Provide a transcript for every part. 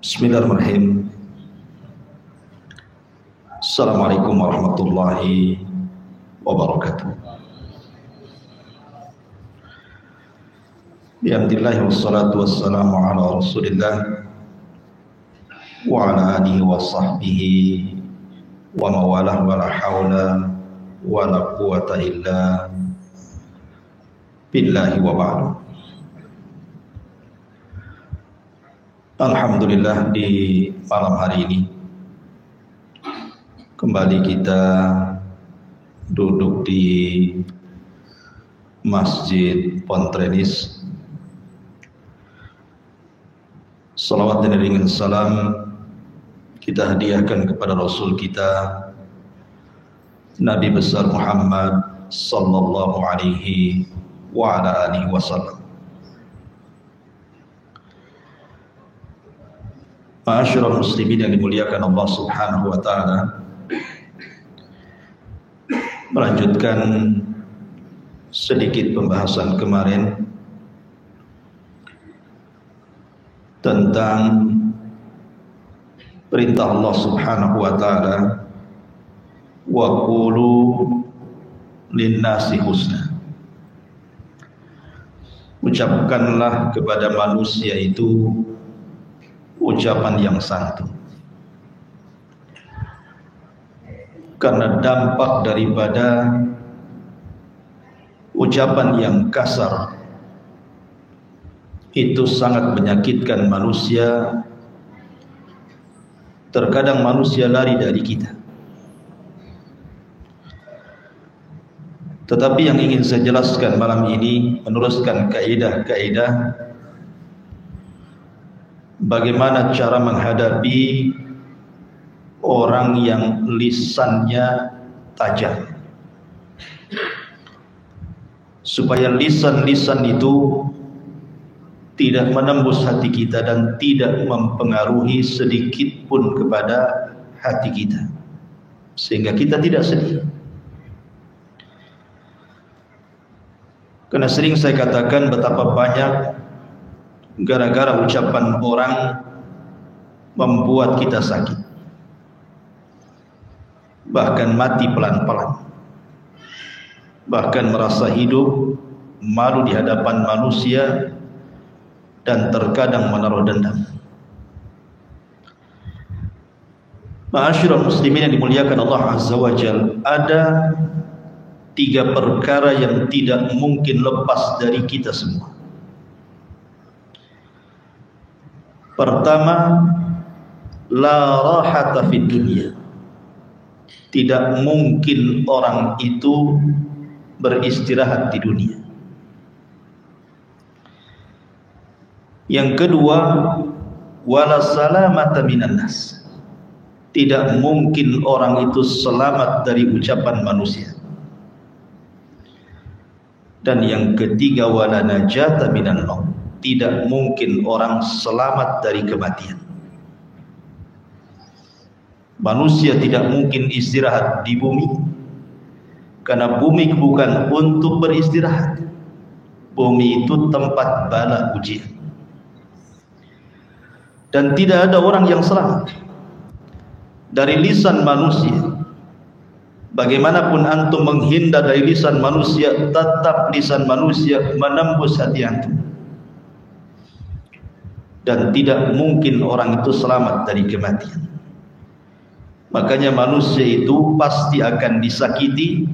Bismillahirrahmanirrahim. Assalamualaikum warahmatullahi wabarakatuh. Bihamdillahi wassalatu wassalamu ala rasulillah wa ala alihi wa sahbihi wa mawalah wa la hawla wa la quwata illa billahi wa ba'du. Alhamdulillah, di malam hari ini kembali kita duduk di Masjid Pontrenis. Salawat dan iringan salam kita hadiahkan kepada Rasul kita Nabi besar Muhammad sallallahu alaihi wa ala alihi wasallam. Ma'asyiral muslimin yang dimuliakan Allah Subhanahu wa taala, melanjutkan sedikit pembahasan kemarin tentang perintah Allah Subhanahu wa taala, wa qulu linnasi husna. Ucapkanlah kepada manusia itu ucapan yang santun. Karena dampak daripada ucapan yang kasar itu sangat menyakitkan manusia. Terkadang manusia lari dari kita. Tetapi yang ingin saya jelaskan malam ini, meneruskan kaidah-kaidah bagaimana cara menghadapi orang yang lisannya tajam, supaya lisan-lisan itu tidak menembus hati kita dan tidak mempengaruhi sedikit pun kepada hati kita, sehingga kita tidak sedih. Karena sering saya katakan betapa banyak gara-gara ucapan orang membuat kita sakit, bahkan mati pelan-pelan, bahkan merasa hidup malu di hadapan manusia, dan terkadang menaruh dendam. Ma'asyiral muslimin yang dimuliakan Allah Azza wa Jalla, ada 3 perkara yang tidak mungkin lepas dari kita semua. Pertama, la rahata fid dunya. Tidak mungkin orang itu beristirahat di dunia. Yang kedua, wala salamata minan nas. Tidak mungkin orang itu selamat dari ucapan manusia. Dan yang ketiga, wala najata minan maut. Tidak mungkin orang selamat dari kematian. Manusia tidak mungkin istirahat di bumi, karena bumi bukan untuk beristirahat. Bumi itu tempat bala ujian. Dan tidak ada orang yang selamat dari lisan manusia. Bagaimanapun antum menghindar dari lisan manusia, tetap lisan manusia menembus hati antum. Dan tidak mungkin orang itu selamat dari kematian. Makanya manusia itu pasti akan disakiti,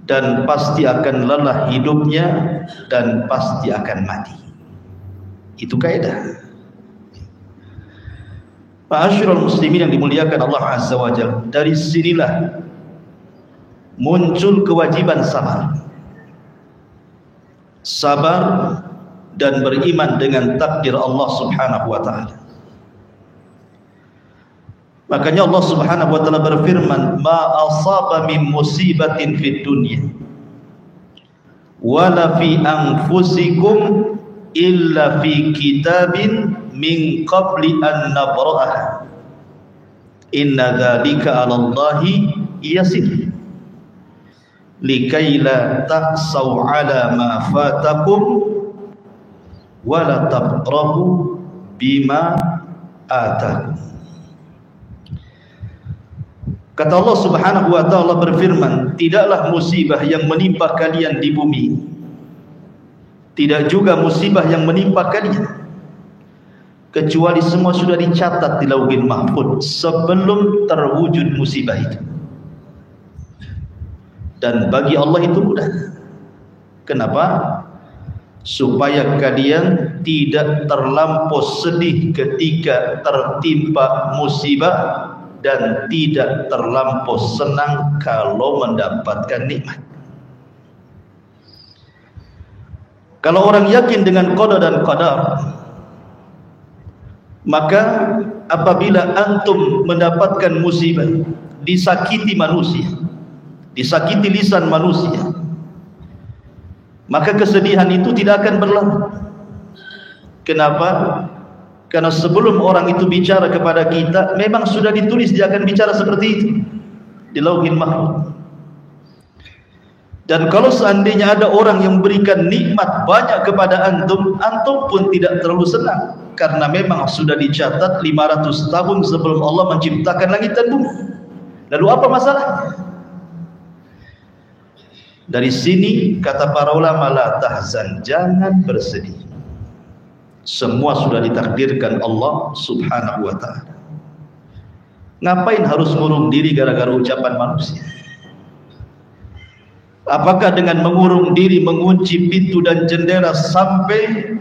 dan pasti akan lelah hidupnya, dan pasti akan mati. Itu kaidah. Ma'asyiral muslimin yang dimuliakan Allah Azza wa Jalla, dari sinilah muncul kewajiban sabar. Sabar dan beriman dengan takdir Allah Subhanahu wa taala. Makanya Allah Subhanahu wa taala berfirman, ma asaba min musibatin fid dunya wala fi anfusikum illa fi kitabin min qabli an nabra'aha inna dzalika 'ala Allahi yasir likai la ta'saw 'ala ma fatakum wa la tafrahu bima آتاكم. Kata Allah Subhanahu wa ta'ala berfirman, tidaklah musibah yang menimpa kalian di bumi, tidak juga musibah yang menimpa kalian, kecuali semua sudah dicatat di Lauhul Mahfuz sebelum terwujud musibah itu. Dan bagi Allah itu mudah. Kenapa? Supaya kalian tidak terlampau sedih ketika tertimpa musibah dan tidak terlampau senang kalau mendapatkan nikmat. Kalau orang yakin dengan qada dan qadar, maka apabila antum mendapatkan musibah, disakiti manusia, disakiti lisan manusia, maka kesedihan itu tidak akan berlalu. Kenapa? Karena sebelum orang itu bicara kepada kita, memang sudah ditulis dia akan bicara seperti itu di Lauhul Mahfuz. Dan kalau seandainya ada orang yang memberikan nikmat banyak kepada antum, antum pun tidak terlalu senang, karena memang sudah dicatat 500 tahun sebelum Allah menciptakan langit dan bumi. Lalu apa masalahnya? Dari sini kata para ulama, la tahzan, jangan bersedih. Semua sudah ditakdirkan Allah Subhanahu wa ta'ala. Ngapain harus ngurung diri gara-gara ucapan manusia? Apakah dengan mengurung diri, mengunci pintu dan jendela sampai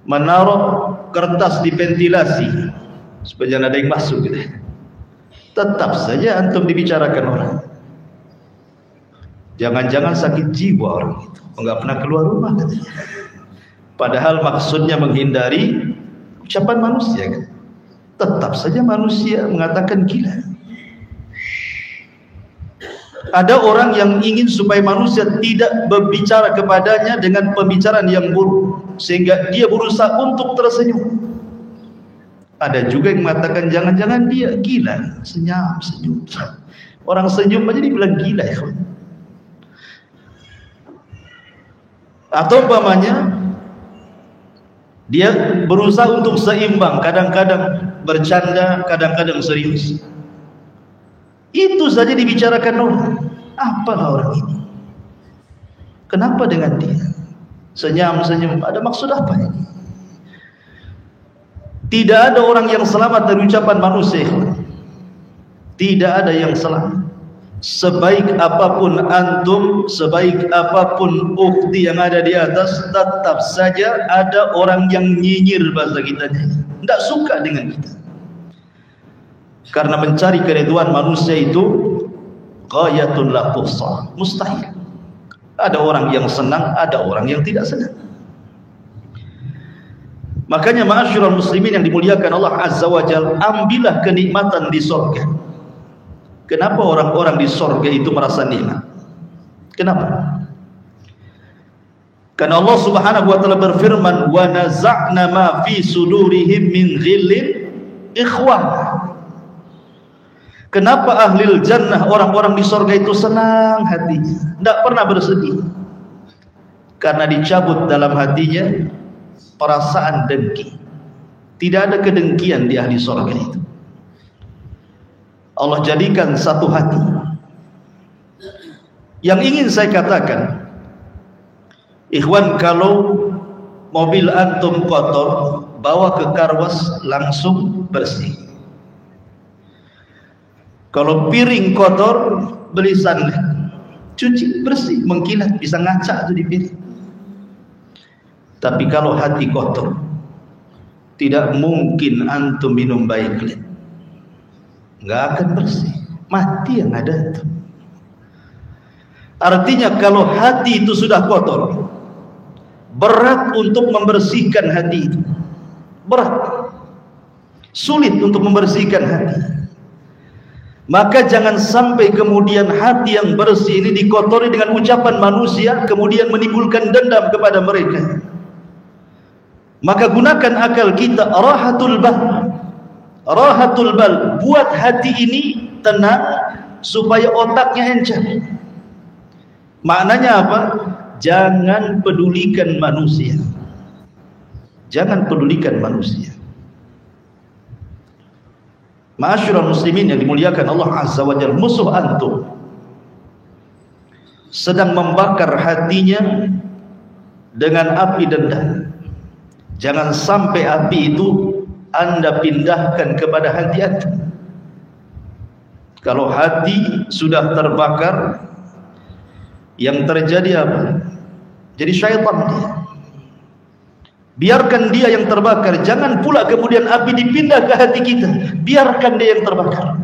menaruh kertas di ventilasi supaya jangan ada yang masuk gitu, tetap saja antum dibicarakan orang? Jangan-jangan sakit jiwa orang itu, enggak pernah keluar rumah katanya. Padahal maksudnya menghindari ucapan manusia kan? Tetap saja manusia mengatakan gila. Ada orang yang ingin supaya manusia tidak berbicara kepadanya dengan pembicaraan yang buruk, sehingga dia berusaha untuk tersenyum. Ada juga yang mengatakan jangan-jangan dia gila, senyum. Orang senyum aja dibilang gila ya. Atau umpamanya dia berusaha untuk seimbang, kadang-kadang bercanda, kadang-kadang serius. Itu saja dibicarakan orang. Apalah orang ini? Kenapa dengan dia? Senyum-senyum, ada maksud apa ini? Tidak ada orang yang selamat dari ucapan manusia. Tidak ada yang selamat. Sebaik apapun antum, sebaik apapun ukti yang ada di atas, tetap saja ada orang yang nyinyir bahasa kita, tidak suka dengan kita. Karena mencari keridhaan manusia itu ghayatun la tuhsa, mustahil. Ada orang yang senang, ada orang yang tidak senang. Makanya ma'asyiral muslimin yang dimuliakan Allah Azza wa Jalla, ambillah kenikmatan di surga. Kenapa orang-orang di surga itu merasa nikmat? Kenapa? Karena Allah Subhanahu wa ta'ala berfirman, wa naza'na ma fi sudurihim min ghillin ikhwana. Kenapa ahlil jannah, orang-orang di surga itu senang hatinya, tidak pernah bersedih? Karena dicabut dalam hatinya perasaan dengki. Tidak ada kedengkian di ahli surga itu. Allah jadikan satu hati. Yang ingin saya katakan, ikhwan, kalau mobil antum kotor, bawa ke karwas langsung bersih. Kalau piring kotor, beli sunlight, cuci bersih, mengkilat, bisa ngaca tuh di piring. Tapi kalau hati kotor, tidak mungkin antum minum baiklit, nggak akan bersih, mati yang ada itu. Artinya kalau hati itu sudah kotor, berat untuk membersihkan hati itu, berat, sulit untuk membersihkan hati. Maka jangan sampai kemudian hati yang bersih ini dikotori dengan ucapan manusia, kemudian menimbulkan dendam kepada mereka. Maka gunakan akal kita, rahatul bal, rahatul bal, buat hati ini tenang supaya otaknya encer. Maknanya apa? Jangan pedulikan manusia. Jangan pedulikan manusia. Ma'asyiral muslimin yang dimuliakan Allah Azza wa Jalla, musuh antum sedang membakar hatinya dengan api dendam. Jangan sampai api itu Anda pindahkan kepada hati antum. Kalau hati sudah terbakar, yang terjadi apa? Jadi syaitan dia. Biarkan dia yang terbakar, jangan pula kemudian api dipindah ke hati kita. Biarkan dia yang terbakar.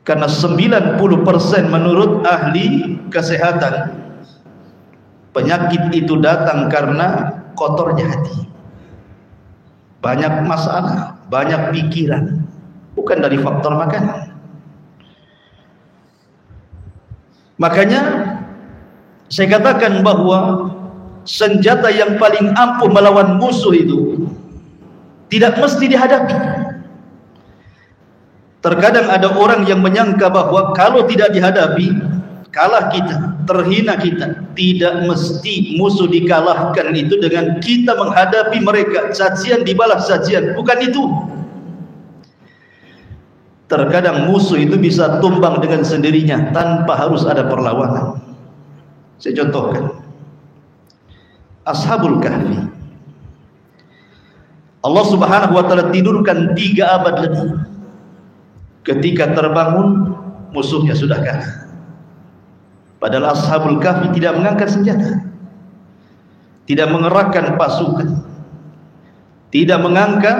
Karena 90% menurut ahli kesehatan, penyakit itu datang karena kotornya hati. Banyak masalah, banyak pikiran, bukan dari faktor makanan. Makanya saya katakan bahwa senjata yang paling ampuh melawan musuh itu tidak mesti dihadapi. Terkadang ada orang yang menyangka bahwa kalau tidak dihadapi, kalah kita, terhina kita. Tidak mesti musuh dikalahkan itu dengan kita menghadapi mereka, cacian dibalas cacian, bukan itu. Terkadang musuh itu bisa tumbang dengan sendirinya tanpa harus ada perlawanan. Saya contohkan Ashabul Kahfi. Allah Subhanahu wa taala tidurkan 3 abad lebih. Ketika terbangun, musuhnya sudah kalah. Padahal Ashabul Kahfi tidak mengangkat senjata, tidak mengerahkan pasukan, tidak mengangkat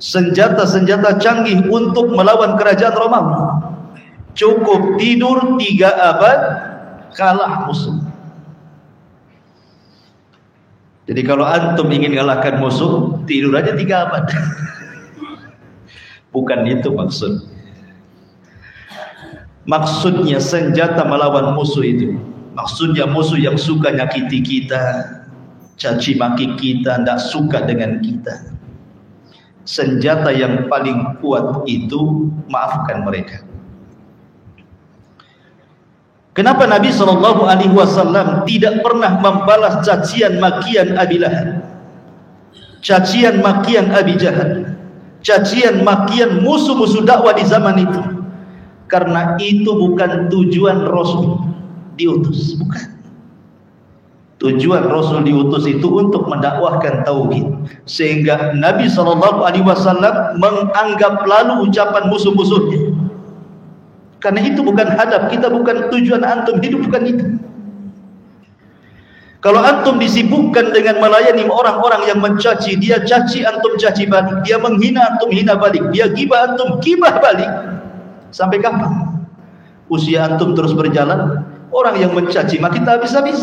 senjata-senjata canggih untuk melawan kerajaan Romawi. Cukup tidur 3 abad, kalah musuh. Jadi kalau antum ingin kalahkan musuh, tidur aja 3 abad. Bukan itu maksud. Maksudnya senjata melawan musuh itu, maksudnya musuh yang suka nyakiti kita, caci maki kita, tidak suka dengan kita. Senjata yang paling kuat itu maafkan mereka. Kenapa Nabi SAW tidak pernah membalas cacian makian Abi Lahab, cacian makian Abi Jahal, cacian makian musuh-musuh dakwah di zaman itu? Karena itu bukan tujuan Rasul diutus, bukan. Tujuan Rasul diutus itu untuk mendakwahkan tauhid, sehingga Nabi SAW menganggap lalu ucapan musuh-musuhnya. Karena itu bukan hadap kita, bukan tujuan antum hidup, bukan itu. Kalau antum disibukkan dengan melayani orang-orang yang mencaci, dia caci, antum caci balik, dia menghina, antum hina balik, dia gibah, antum gibah balik, sampai kapan usia antum terus berjalan? Orang yang mencaci maki tak habis-habis.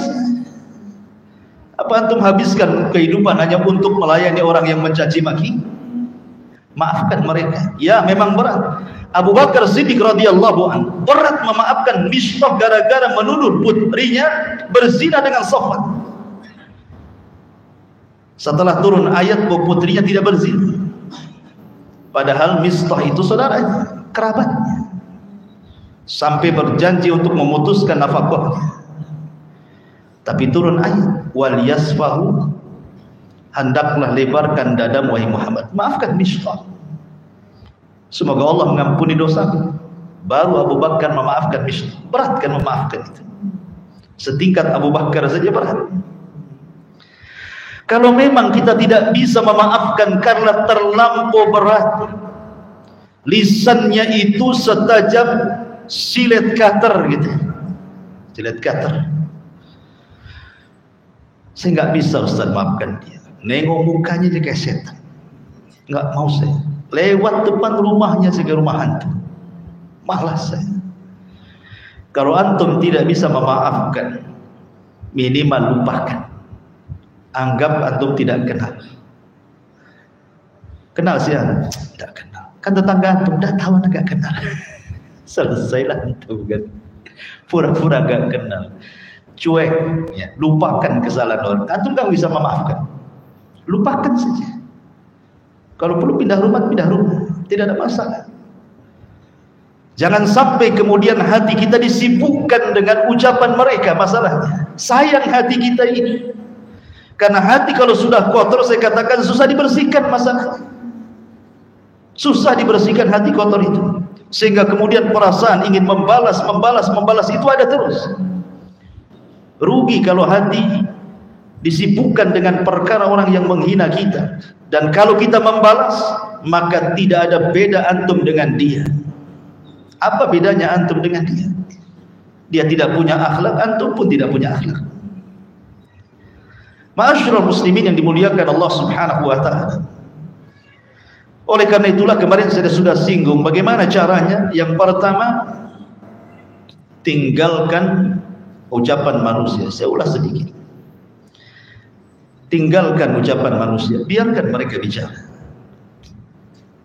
Apa antum habiskan kehidupan hanya untuk melayani orang yang mencaci maki? Maafkan mereka. Ya, memang berat. Abu Bakar Siddiq radhiyallahu anhu berat memaafkan Mistah gara-gara menuduh putrinya berzina dengan Safwan. Setelah turun ayat bahwa putrinya tidak berzina, padahal Mistah itu saudaranya, kerabatnya. Sampai berjanji untuk memutuskan nafkahnya. Tapi turun ayat, wal yasfahu, hendaklah lebarkan dadamu wahai Muhammad, maafkan Mistah, semoga Allah mengampuni dosaku. Baru Abu Bakar memaafkan Mistah. Berat kan memaafkan itu? Setingkat Abu Bakar saja berat. Kalau memang kita tidak bisa memaafkan karena terlampau berat, lisannya itu setajam silet cutter gitu, silet cutter. Saya nggak bisa Ustaz maafkan dia, nengok mukanya dia kayak setan, nggak mau saya. Lewat depan rumahnya sebagai rumah hantu, malas saya. Kalau antum tidak bisa memaafkan, minimal lupakan. Anggap antum tidak kenal. Kenal sih antum? Tidak kenal. Kan tetangga antum, tidak tahu anda gak kenal. Selesailah antum kan. Pura-pura gak kenal. Cuek, ya. Lupakan kesalahan orang. Antum gak bisa memaafkan. Lupakan saja. Kalau perlu pindah rumah, tidak ada masalah. Jangan sampai kemudian hati kita disibukkan dengan ucapan mereka. Masalahnya sayang hati kita ini. Karena hati kalau sudah kotor, saya katakan susah dibersihkan masalah. Susah dibersihkan hati kotor itu, sehingga kemudian perasaan ingin membalas itu ada terus. Rugi kalau hati disibukkan dengan perkara orang yang menghina kita, dan kalau kita membalas, maka tidak ada beda antum dengan dia. Apa bedanya antum dengan dia? Dia tidak punya akhlak, antum pun tidak punya akhlak. Ma'asyiral muslimin yang dimuliakan Allah Subhanahu wa taala. Oleh karena itulah kemarin saya sudah singgung bagaimana caranya. Yang pertama, tinggalkan ucapan manusia. Saya ulas sedikit. Tinggalkan ucapan manusia, biarkan mereka bicara.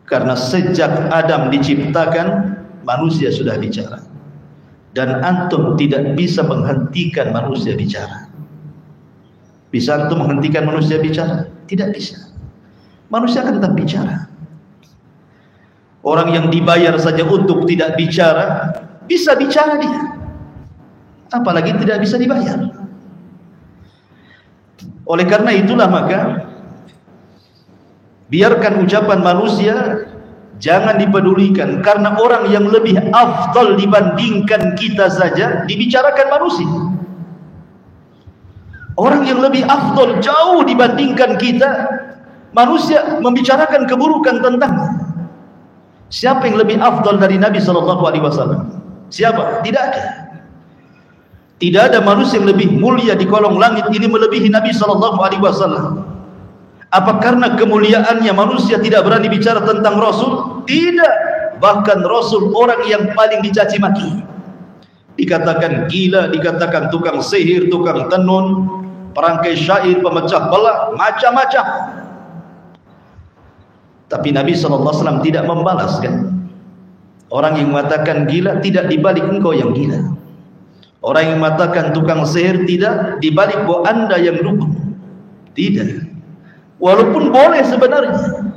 Karena sejak Adam diciptakan, manusia sudah bicara. Dan antum tidak bisa menghentikan manusia bicara. Bisa antum menghentikan manusia bicara? Tidak bisa. Manusia akan tetap bicara. Orang yang dibayar saja untuk tidak bicara, bisa bicara dia. Apalagi tidak bisa dibayar. Oleh karena itulah maka biarkan ucapan manusia jangan dipedulikan, karena orang yang lebih afdal dibandingkan kita saja dibicarakan manusia. Orang yang lebih afdal jauh dibandingkan kita, manusia membicarakan keburukan tentangnya. Siapa yang lebih afdal dari Nabi SAW? Siapa? Tidak ada. Tidak ada manusia yang lebih mulia di kolong langit ini melebihi Nabi SAW. Apa karena kemuliaannya manusia tidak berani bicara tentang Rasul? Tidak. Bahkan Rasul orang yang paling dicaci maki. Dikatakan gila, dikatakan tukang sihir, tukang tenun, perangkai syair, pemecah belah, macam-macam. Tapi Nabi SAW tidak membalaskan. Orang yang mengatakan gila, tidak dibalik engkau yang gila. Orang yang mengatakan tukang sihir, tidak dibalik bahwa anda yang dukun. Tidak. Walaupun boleh sebenarnya,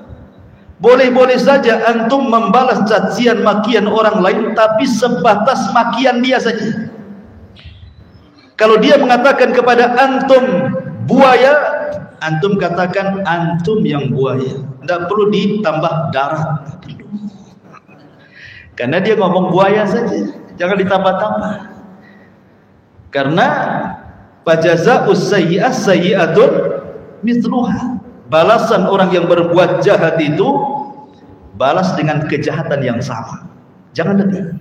boleh-boleh saja antum membalas cacian makian orang lain, tapi sebatas makian dia saja. Kalau dia mengatakan kepada antum buaya, antum katakan antum yang buaya. Tidak perlu ditambah darah, karena dia ngomong buaya saja, jangan ditambah-tambah. Karena fajazaa'us sayyi'ah sayyi'atun mithluha. Balasan orang yang berbuat jahat itu balas dengan kejahatan yang sama, jangan lebih.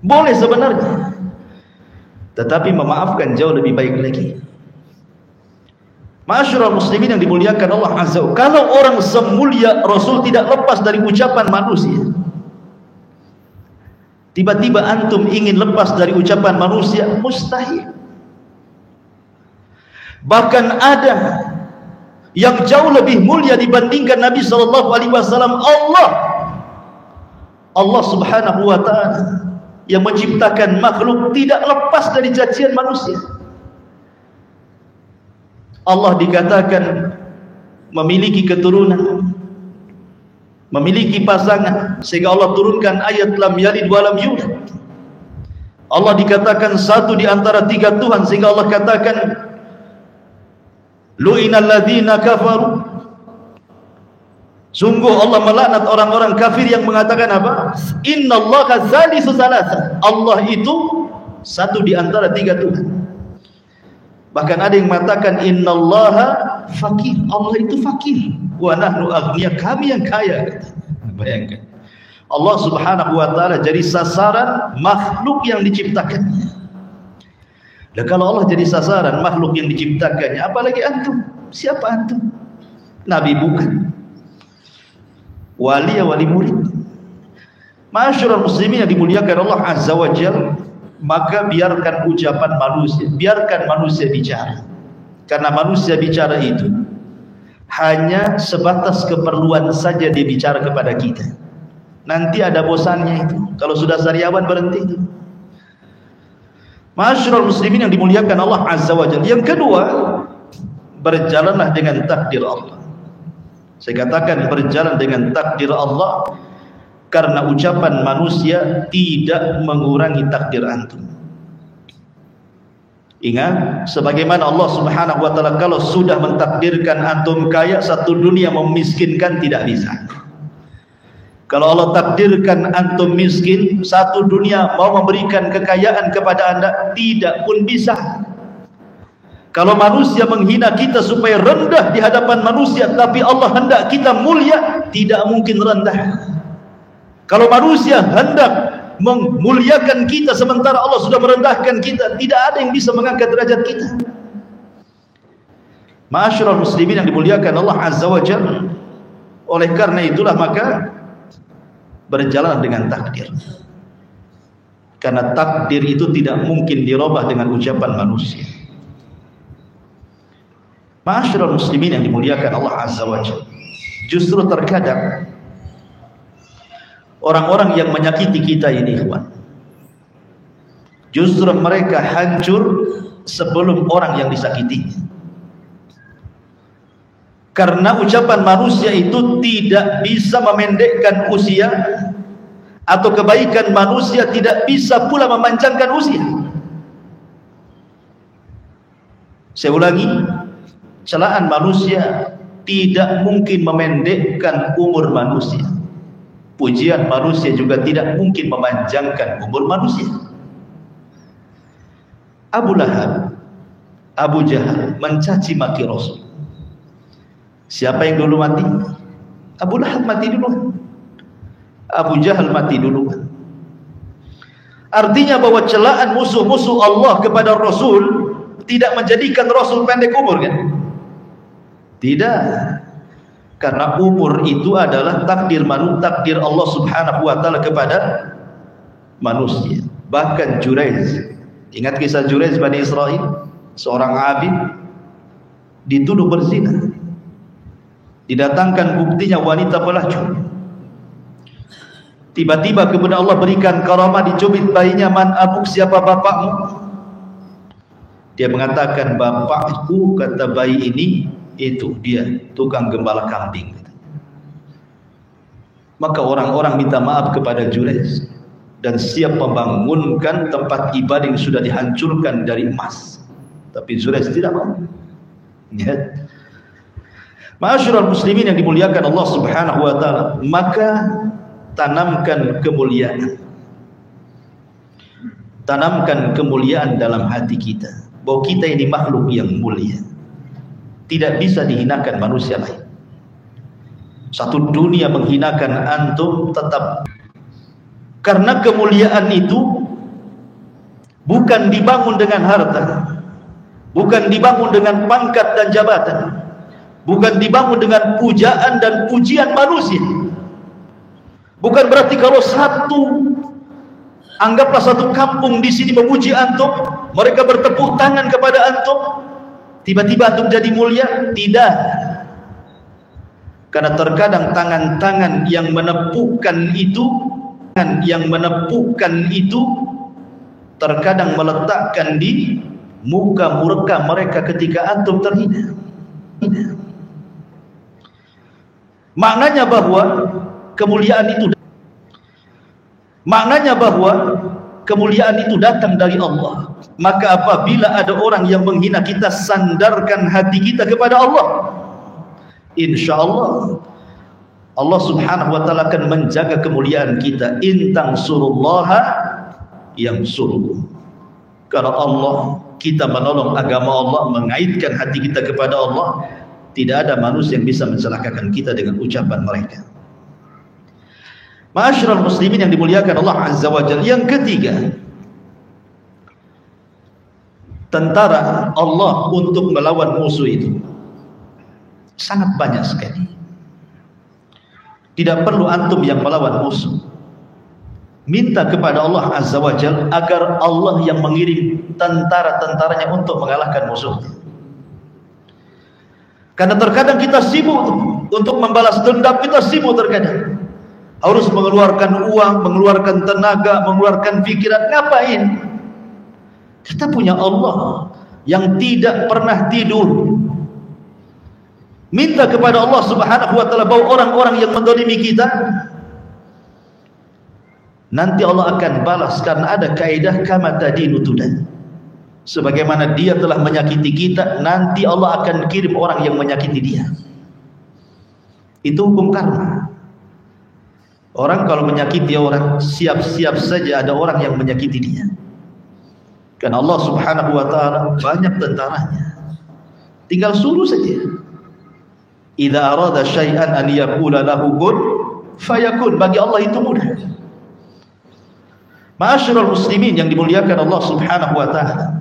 Boleh sebenarnya, tetapi memaafkan jauh lebih baik lagi. Ma'asyiral muslimin yang dimuliakan Allah Azza wa Jalla, kalau orang semulia Rasul tidak lepas dari ucapan manusia, tiba-tiba antum ingin lepas dari ucapan manusia, mustahil. Bahkan ada yang jauh lebih mulia dibandingkan Nabi SAW, Allah Subhanahu wa ta'ala yang menciptakan makhluk tidak lepas dari cacian manusia. Allah dikatakan memiliki keturunan, memiliki pasangan, sehingga Allah turunkan ayat lam yalid wa lam yulad. Allah dikatakan satu di antara tiga Tuhan, sehingga Allah katakan lu'inal ladzina kafaru. Sungguh Allah melaknat orang-orang kafir yang mengatakan apa? Innallaha tsalitsu tsalatsa. Allah itu satu di antara tiga Tuhan. Bahkan ada yang mengatakan innallaha fakir. Allah itu fakir. Wa nahnu aghniya, kami yang kaya. Bayangkan. Allah Subhanahu wa taala jadi sasaran makhluk yang diciptakannya. Dan kalau Allah jadi sasaran makhluk yang diciptakannya, apalagi antum? Siapa antum? Nabi bukan, wali ya wali murid. Ma'asyiral muslimin yang dimuliakan Allah Azza wa Jalla, maka biarkan ucapan manusia, biarkan manusia bicara. Karena manusia bicara itu hanya sebatas keperluan saja dia bicara kepada kita. Nanti ada bosannya itu. Kalau sudah sariawan berhenti itu. Ma'asyiral muslimin yang dimuliakan Allah Azza wa Jalla. Yang kedua, berjalanlah dengan takdir Allah. Saya katakan berjalan dengan takdir Allah, karena ucapan manusia tidak mengurangi takdir antum. Ingat, sebagaimana Allah Subhanahu wa taala kalau sudah mentakdirkan antum kaya, satu dunia memiskinkan tidak bisa. Kalau Allah takdirkan antum miskin, satu dunia mau memberikan kekayaan kepada anda, tidak pun bisa. Kalau manusia menghina kita supaya rendah di hadapan manusia, tapi Allah hendak kita mulia, tidak mungkin rendah. Kalau manusia hendak memuliakan kita sementara Allah sudah merendahkan kita, tidak ada yang bisa mengangkat derajat kita. Ma'asyiral muslimin yang dimuliakan Allah Azza wa Jalla. Oleh karena itulah maka berjalan dengan takdir. Karena takdir itu tidak mungkin dirubah dengan ucapan manusia. Ma'asyiral muslimin yang dimuliakan Allah Azza wa Jalla. Justru terkadang orang-orang yang menyakiti kita ini, ikhwan, justru mereka hancur sebelum orang yang disakiti. Karena ucapan manusia itu tidak bisa memendekkan usia, atau kebaikan manusia tidak bisa pula memanjangkan usia. Saya ulangi, celaan manusia tidak mungkin memendekkan umur manusia. Pujian manusia juga tidak mungkin memanjangkan umur manusia. Abu Lahab, Abu Jahal mencaci maki Rasul. Siapa yang dulu mati? Abu Lahab mati dulu. Abu Jahal mati dulu. Artinya bahwa celaan musuh-musuh Allah kepada Rasul tidak menjadikan Rasul pendek umur, kan? Tidak. Karena umur itu adalah takdir takdir Allah Subhanahu wa taala kepada manusia. Bahkan Jurayz, ingat kisah Jurayz Bani Israel, seorang abid dituduh berzina. Didatangkan buktinya wanita pelacur. Tiba-tiba kemudian Allah berikan karamah, dicubit bayinya, man abuk, siapa bapakmu? Dia mengatakan, bapakku, kata bayi ini, itu dia tukang gembala kambing. Maka orang-orang minta maaf kepada Jurayz dan siap membangunkan tempat ibadah yang sudah dihancurkan dari emas. Tapi Jurayz tidak mau. Ya. Ma'asyiral muslimin yang dimuliakan Allah Subhanahu wa taala, maka tanamkan kemuliaan. Tanamkan kemuliaan dalam hati kita, bahwa kita ini makhluk yang mulia. Tidak bisa dihinakan manusia lain. Satu dunia menghinakan antum tetap. Karena kemuliaan itu bukan dibangun dengan harta, bukan dibangun dengan pangkat dan jabatan, bukan dibangun dengan pujaan dan pujian manusia. Bukan berarti kalau anggaplah satu kampung di sini memuji antum, mereka bertepuk tangan kepada antum, tiba-tiba antum jadi mulia. Tidak. Karena terkadang tangan-tangan yang menepukkan itu terkadang meletakkan di muka mereka ketika antum terhina. Maknanya bahwa kemuliaan itu datang dari Allah. Maka apabila ada orang yang menghina kita, sandarkan hati kita kepada Allah. Insyaallah Allah Subhanahu wa taala akan menjaga kemuliaan kita. Intang surullaha yang suruh. Kalau Allah, kita menolong agama Allah, mengaitkan hati kita kepada Allah, tidak ada manusia yang bisa mencelakakan kita dengan ucapan mereka. Ma'asyiral muslimin yang dimuliakan Allah Azza wa Jalla. Yang ketiga, tentara Allah untuk melawan musuh itu sangat banyak sekali. Tidak perlu antum yang melawan musuh. Minta kepada Allah Azza wa Jalla agar Allah yang mengirim tentara-tentaranya untuk mengalahkan musuhnya. Karena terkadang kita sibuk untuk membalas dendam, kita sibuk terkadang. Harus mengeluarkan uang, mengeluarkan tenaga, mengeluarkan pikiran. Ngapain? Kita punya Allah yang tidak pernah tidur. Minta kepada Allah Subhanahu wa taala bahwa orang-orang yang menzalimi kita, nanti Allah akan balas, karena ada kaidah kama tadinu tudan. Sebagaimana dia telah menyakiti kita, nanti Allah akan kirim orang yang menyakiti dia. Itu hukum karma. Orang kalau menyakiti orang, siap-siap saja ada orang yang menyakiti dia. Karena Allah Subhanahu wa ta'ala banyak tentaranya. Tinggal suruh saja. Idza arada syai'an an yaqula lahu kun fayakun. Bagi Allah itu mudah. Ma'asyiral muslimin yang dimuliakan Allah Subhanahu wa ta'ala.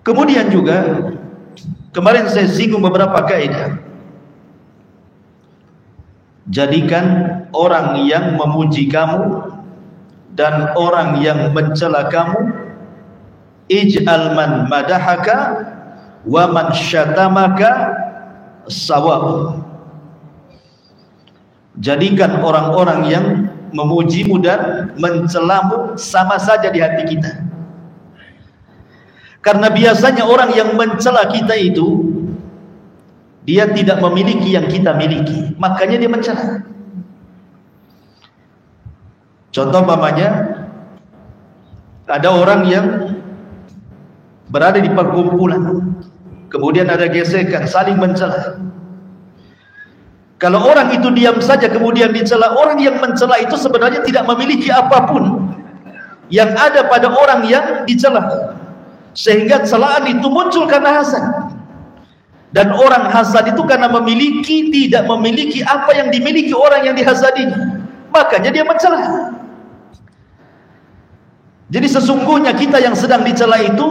Kemudian juga kemarin saya singgung beberapa kaidah. Jadikan orang yang memuji kamu dan orang yang mencela kamu, ij'al man madahaka wa man syatamaka sawa. Jadikan orang-orang yang memujimu dan mencelamu sama saja di hati kita. Karena biasanya orang yang mencela kita itu dia tidak memiliki yang kita miliki, makanya dia mencela. Contoh umpamanya, ada orang yang berada di perkumpulan, kemudian ada gesekan, saling mencela. Kalau orang itu diam saja kemudian dicela, orang yang mencela itu sebenarnya tidak memiliki apapun yang ada pada orang yang dicela, sehingga celaan itu muncul karena hasad. Dan orang hasad itu karena tidak memiliki apa yang dimiliki orang yang dihasadinya, makanya dia mencela. Jadi sesungguhnya kita yang sedang dicela itu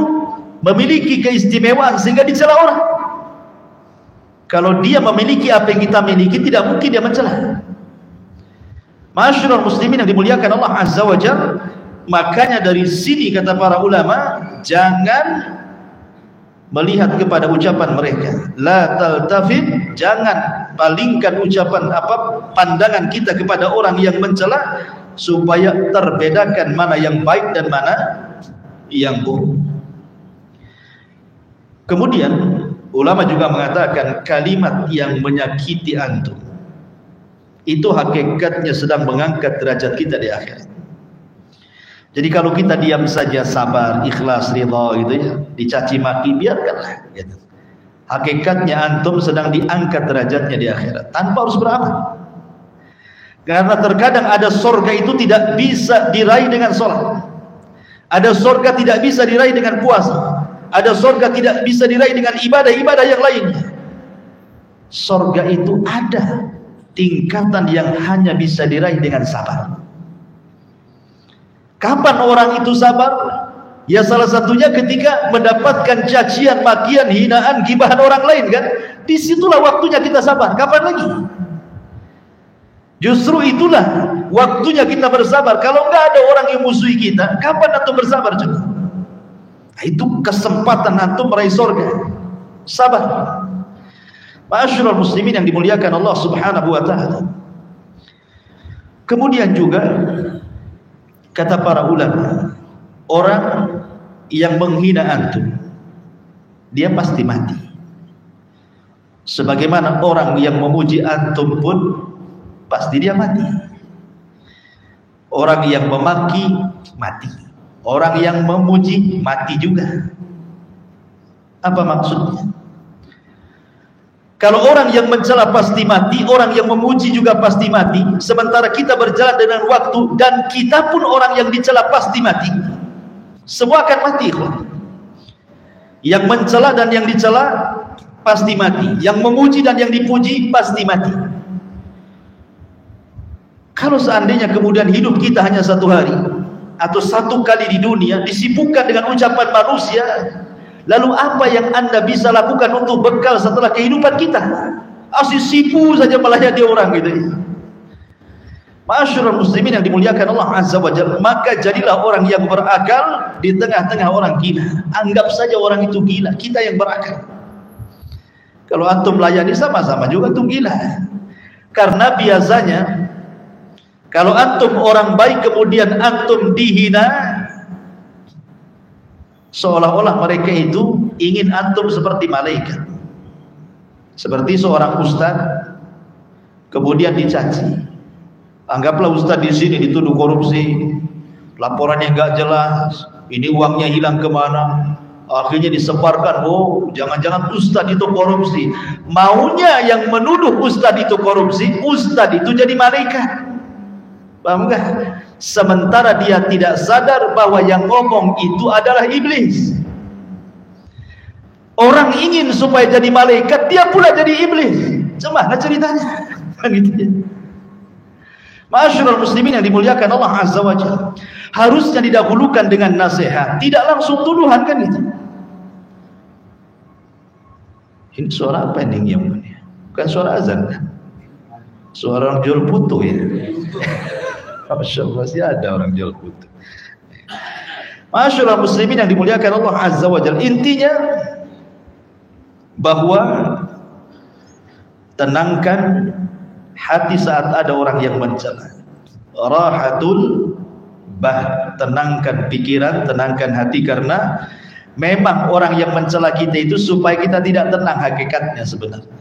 memiliki keistimewaan sehingga dicela orang. Kalau dia memiliki apa yang kita miliki, tidak mungkin dia mencela. Ma'asyiral muslimin yang dimuliakan Allah Azza wa Jalla, makanya dari sini kata para ulama, jangan melihat kepada ucapan mereka. La taltafit, jangan palingkan ucapan pandangan kita kepada orang yang mencela, supaya terbedakan mana yang baik dan mana yang buruk. Kemudian ulama juga mengatakan kalimat yang menyakiti antum itu hakikatnya sedang mengangkat derajat kita di akhirat. Jadi kalau kita diam saja, sabar, ikhlas, ridha gitu ya, dicaci maki, biarkanlah gitu. Hakikatnya antum sedang diangkat derajatnya di akhirat tanpa harus beramal. Karena terkadang ada surga itu tidak bisa diraih dengan sholat, ada surga tidak bisa diraih dengan puasa, ada surga tidak bisa diraih dengan ibadah-ibadah yang lainnya. Surga itu ada tingkatan yang hanya bisa diraih dengan sabar. Kapan orang itu sabar? Ya salah satunya ketika mendapatkan cacian, makian, hinaan, gibahan orang lain kan. Disitulah waktunya kita sabar. Kapan lagi? Justru itulah waktunya kita bersabar. Kalau nggak ada orang yang musuhi kita, kapan antum bersabar coba? Nah, itu kesempatan antum meraih surga. Sabar. Ma'asyiral muslimin yang dimuliakan Allah Subhanahu wa ta'ala. Kemudian juga kata para ulama, orang yang menghina antum, dia pasti mati. Sebagaimana orang yang memuji antum pun pasti dia mati. Orang yang memaki mati, orang yang memuji mati juga. Apa maksudnya? Kalau orang yang mencela pasti mati, orang yang memuji juga pasti mati, sementara kita berjalan dengan waktu dan kita pun orang yang dicela pasti mati, semua akan mati. Yang mencela dan yang dicela pasti mati, yang memuji dan yang dipuji pasti mati. Kalau seandainya kemudian hidup kita hanya satu hari atau satu kali di dunia disibukkan dengan ucapan manusia, lalu apa yang anda bisa lakukan untuk bekal setelah kehidupan kita? Asyik sipu saja melayani orang gitu ya. Ma'asyiral muslimin yang dimuliakan Allah Azza wa Jalla, maka jadilah orang yang berakal di tengah-tengah orang gila. Anggap saja orang itu gila, kita yang berakal. Kalau antum melayani sama-sama juga antum gila. Karena biasanya kalau antum orang baik kemudian antum dihina, seolah-olah mereka itu ingin antum seperti malaikat. Seperti seorang ustaz kemudian dicaci. Anggaplah ustaz di sini dituduh korupsi, laporannya enggak jelas, ini uangnya hilang kemana, Akhirnya disebarkan, oh jangan-jangan ustadz itu korupsi. Maunya yang menuduh ustadz itu korupsi, ustadz itu jadi malaikat. Paham gak? Sementara dia tidak sadar bahwa yang ngomong itu adalah iblis. Orang ingin supaya jadi malaikat, dia pula jadi iblis. Gimana ceritanya? Gitu ya. Ma'asyiral muslimin yang dimuliakan Allah Azza wa Jalla, harusnya didahulukan dengan nasihat, tidak langsung tuduhan, kan gitu. Ini suara apa ini yang mulia? Bukan suara azan kan? Suara orang jual putu ya. Masya Allah, sih ada orang jual putu. Ma'asyiral muslimin yang dimuliakan Allah Azza wa Jalla, intinya bahwa tenangkan hati saat ada orang yang mencela. Rahatul bah, tenangkan pikiran, tenangkan hati, karena memang orang yang mencela kita itu supaya kita tidak tenang hakikatnya sebenarnya.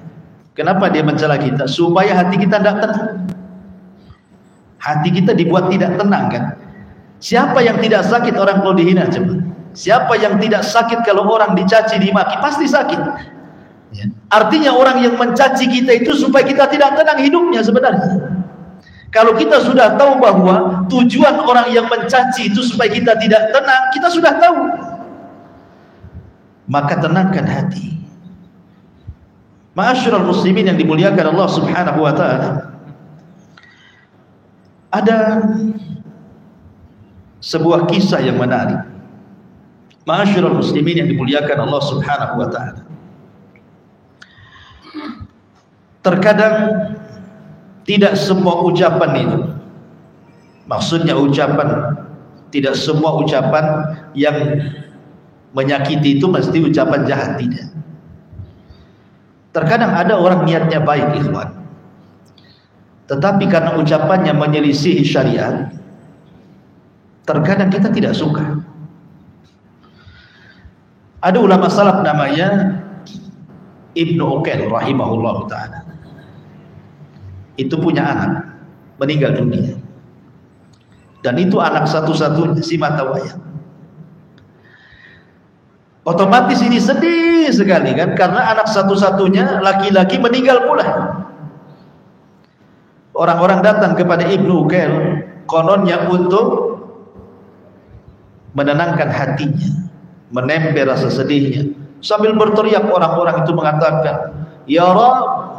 Kenapa dia mencela kita? Supaya hati kita tidak tenang. Hati kita dibuat tidak tenang kan? Siapa yang tidak sakit orang kalau dihina coba? Siapa yang tidak sakit kalau orang dicaci, dimaki? Pasti sakit. Ya. Artinya orang yang mencaci kita itu supaya kita tidak tenang hidupnya sebenarnya. Kalau kita sudah tahu bahwa tujuan orang yang mencaci itu supaya kita tidak tenang, kita sudah tahu. Maka tenangkan hati. Ma'asyiral muslimin yang dimuliakan Allah Subhanahu wa taala. Ada sebuah kisah yang menarik. Ma'asyiral muslimin yang dimuliakan Allah Subhanahu wa taala. Terkadang tidak semua ucapan itu, maksudnya ucapan, tidak semua ucapan yang menyakiti itu mesti ucapan jahat, tidak. Terkadang ada orang niatnya baik, ikhwan, tetapi karena ucapannya menyelisihi syariat, terkadang kita tidak suka. Ada ulama salaf namanya Ibnu Uqail rahimahullah ta'ala. Itu punya anak meninggal dunia, dan itu anak satu-satunya, si mata wayang. Otomatis ini sedih sekali kan, karena anak satu-satunya laki-laki meninggal pula. Orang-orang datang kepada Ibnu Uqail kononnya untuk menenangkan hatinya, menemper rasa sedihnya. Sambil berteriak orang-orang itu mengatakan, "Ya Rabb,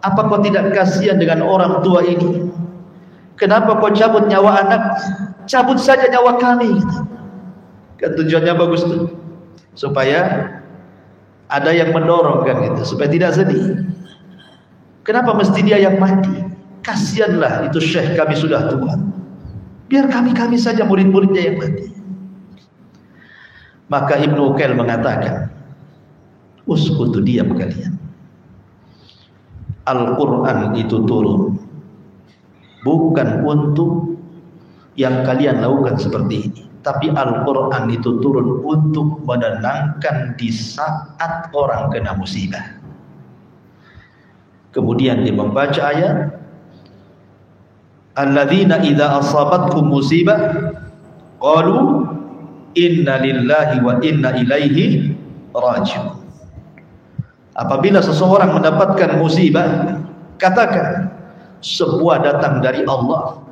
apa kau tidak kasihan dengan orang tua ini? Kenapa kau cabut nyawa anak? Cabut saja nyawa kami." Kan tujuannya bagus tuh, supaya ada yang mendorong kan gitu, supaya tidak sedih. Kenapa mesti dia yang mati? Kasihanlah itu syekh kami sudah tua. Biar kami saja murid-muridnya yang mati. Maka Ibnu Uqail mengatakan, "Uskutu, diam kalian. Al-Quran itu turun bukan untuk yang kalian lakukan seperti ini, tapi Al-Quran itu turun untuk menenangkan di saat orang kena musibah." Kemudian dia membaca ayat, "Alladzina idza asabatkum musibah qalu inna lillahi wa inna ilaihi raji'un." Apabila seseorang mendapatkan musibah, katakan semua datang dari Allah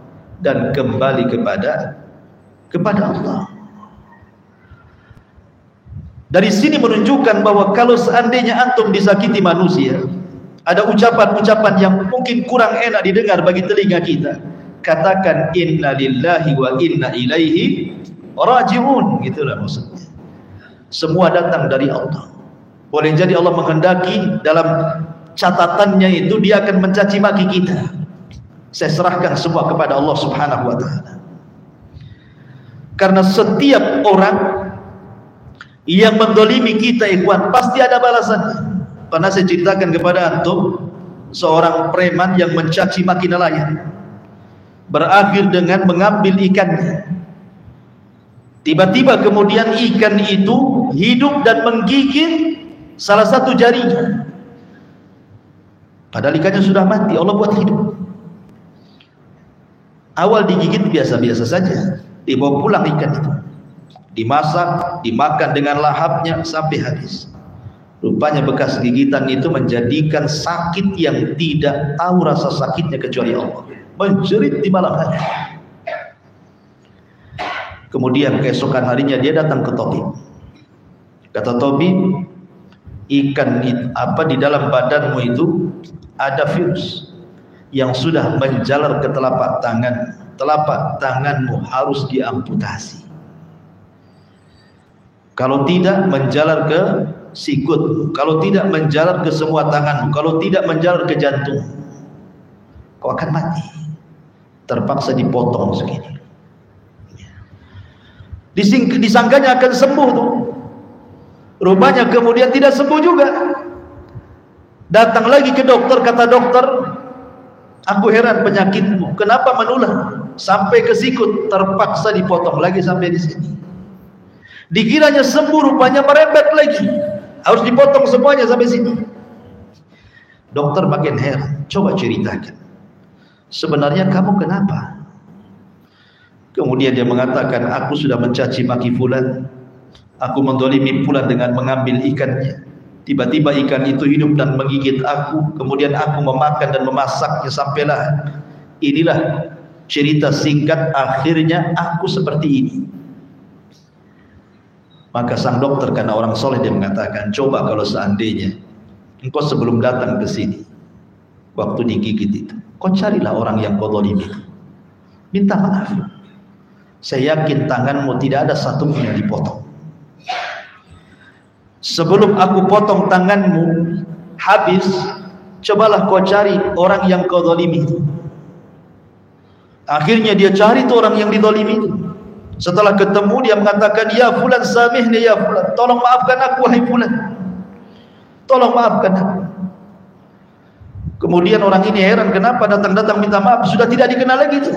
dan kembali kepada Allah. Dari sini menunjukkan bahwa kalau seandainya antum disakiti manusia, ada ucapan-ucapan yang mungkin kurang enak didengar bagi telinga kita, katakan inna lillahi wa inna ilaihi raji'un, gitulah maksudnya. Semua datang dari Allah. Boleh jadi Allah menghendaki dalam catatannya itu dia akan mencaci maki kita. Saya serahkan semua kepada Allah Subhanahu wa taala. Karena setiap orang yang mendolimi kita, ikhwan, pasti ada balasannya. Pernah saya ceritakan kepada antum seorang preman yang mencaci maki nelayan, berakhir dengan mengambil ikannya. Tiba-tiba kemudian ikan itu hidup dan menggigit salah satu jarinya. Padahal ikannya sudah mati, Allah buat hidup. Awal digigit biasa-biasa saja, dibawa pulang ikan itu, dimasak, dimakan dengan lahapnya sampai habis. Rupanya bekas gigitan itu menjadikan sakit yang tidak tahu rasa sakitnya kecuali Allah, menjerit di malam hari. Kemudian keesokan harinya dia datang ke tabib. Kata tabib, ikan di dalam badanmu itu ada virus yang sudah menjalar ke telapak tangan. Telapak tanganmu harus diamputasi. Kalau tidak, menjalar ke sikut. Kalau tidak, menjalar ke semua tanganmu. Kalau tidak, menjalar ke jantung. Kau akan mati. Terpaksa dipotong segini. Disangkanya akan sembuh tuh. Rupanya kemudian tidak sembuh juga. Datang lagi ke dokter, kata dokter, aku heran penyakitmu, kenapa menular sampai ke sikut, terpaksa dipotong lagi sampai di sini. Dikiranya sembuh, rupanya merembet lagi, harus dipotong semuanya sampai sini. Dokter makin heran, coba ceritakan, sebenarnya kamu kenapa? Kemudian dia mengatakan, aku sudah mencaci maki fulan, aku mendolimi fulan dengan mengambil ikannya. Tiba-tiba ikan itu hidup dan menggigit aku. Kemudian aku memakan dan memasaknya sampailah. Inilah cerita singkat, akhirnya aku seperti ini. Maka sang dokter, karena orang soleh, dia mengatakan, coba kalau seandainya engkau sebelum datang ke sini, waktu digigit itu, kau carilah orang yang kau zalimi, minta maaf. Saya yakin tanganmu tidak ada satu pun yang dipotong. Sebelum aku potong tanganmu habis, cobalah kau cari orang yang kau zalimi. Akhirnya dia cari tu orang yang dizalimi. Setelah ketemu, dia mengatakan, ya fulan samihni ya fulan, tolong maafkan aku wahai fulan, tolong maafkan aku. Kemudian orang ini heran, kenapa datang-datang minta maaf, sudah tidak dikenal lagi tu.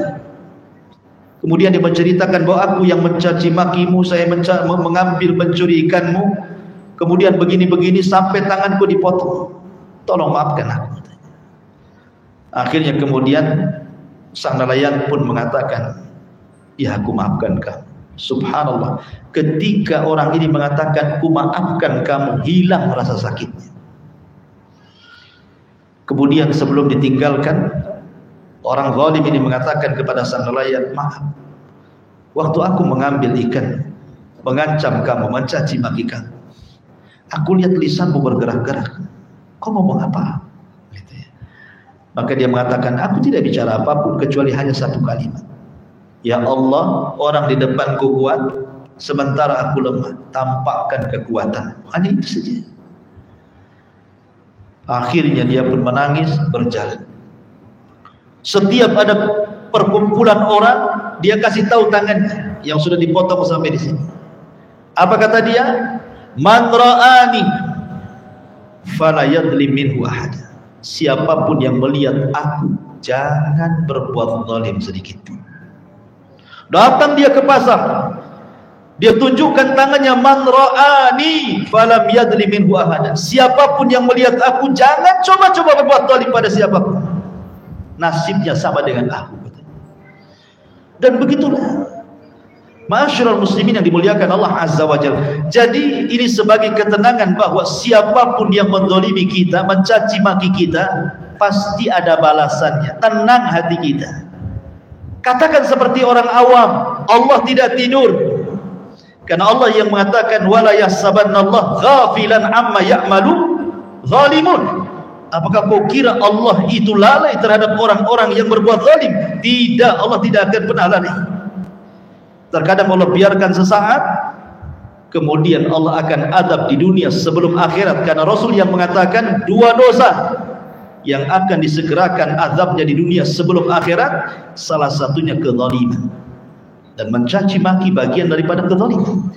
Kemudian dia menceritakan bahwa aku yang mencaci makimu, saya mengambil mencuri ikanmu, kemudian begini-begini sampai tanganku dipotong, tolong maafkan aku. Akhirnya kemudian sang nelayan pun mengatakan, ya aku maafkan kamu. Subhanallah, ketika orang ini mengatakan ku maafkan kamu, hilang rasa sakitnya. Kemudian sebelum ditinggalkan, orang zalim ini mengatakan kepada sang nelayan, maaf, waktu aku mengambil ikan, mengancam kamu, mencaci maki kamu, aku lihat lisanmu bergerak-gerak, kau ngomong apa? Gitu ya. Maka dia mengatakan, aku tidak bicara apapun kecuali hanya satu kalimat, ya Allah, orang di depanku kuat, sementara aku lemah, tampakkan kekuatan. Hanya itu saja. Akhirnya dia pun menangis, berjalan. Setiap ada perkumpulan orang, dia kasih tahu tangannya yang sudah dipotong sampai di sini. Apa kata dia? Man ra'ani fala yadlim minhu ahad. Siapapun yang melihat aku, jangan berbuat zalim sedikit pun. Datang dia ke pasar, dia tunjukkan tangannya, man ra'ani falam yadlim minhu ahad. Siapapun yang melihat aku, jangan coba-coba berbuat zalim pada siapapun. Nasibnya sama dengan aku. Dan begitulah ma'asyiral muslimin yang dimuliakan Allah Azza wa Jalla. Jadi ini sebagai ketenangan bahwa siapapun yang menzalimi kita, mencaci maki kita, pasti ada balasannya. Tenang hati kita. Katakan seperti orang awam, Allah tidak tidur. Karena Allah yang mengatakan, wala yahsabannallaha ghafilan amma ya'malu zalimun. Apakah kau kira Allah itu lalai terhadap orang-orang yang berbuat zalim? Tidak, Allah tidak akan pernah lalai. Terkadang Allah biarkan sesaat, kemudian Allah akan adab di dunia sebelum akhirat. Karena Rasul yang mengatakan, dua dosa yang akan disegerakan azabnya di dunia sebelum akhirat, salah satunya kezaliman. Dan mencaci maki bagian daripada kezaliman.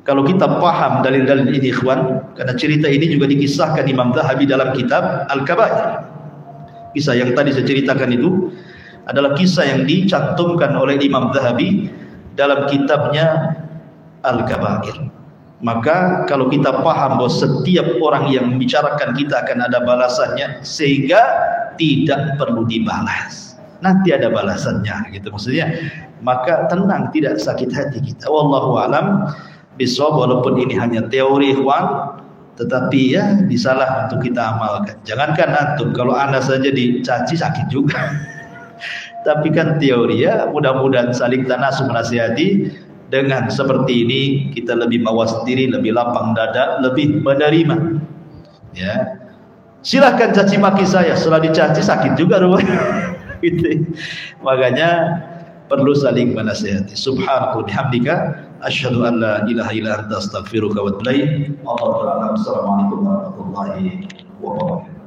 Kalau kita paham dalil-dalil ini ikhwan, karena cerita ini juga dikisahkan Imam Zahabi dalam kitab Al-Kabair. Kisah yang tadi saya ceritakan itu adalah kisah yang dicantumkan oleh Imam Zahabi dalam kitabnya Al-Kabair. Maka kalau kita paham bahwa setiap orang yang membicarakan kita akan ada balasannya, sehingga tidak perlu dibalas. nanti ada balasannya gitu maksudnya. Maka tenang, tidak sakit hati kita. Wallahu alam bisawab. Walaupun ini hanya teori ikhwan, tetapi ya bisalah untuk kita amalkan. Jangankan antum, kalau anda saja dicaci sakit juga. Tapi kan teori ya, mudah-mudahan saling tanasub menasihati. Dengan seperti ini kita lebih mawas diri, lebih lapang dada, lebih menerima. Ya, silahkan caci maki saya, setelah dicaci sakit juga rupanya. Gitu. Makanya perlu saling menasihati. Subhanallah bihamdika asyhadu an la ilaha illa anta astaghfiruka wa atubu ilaik. Assalamualaikum warahmatullahi wabarakatuh.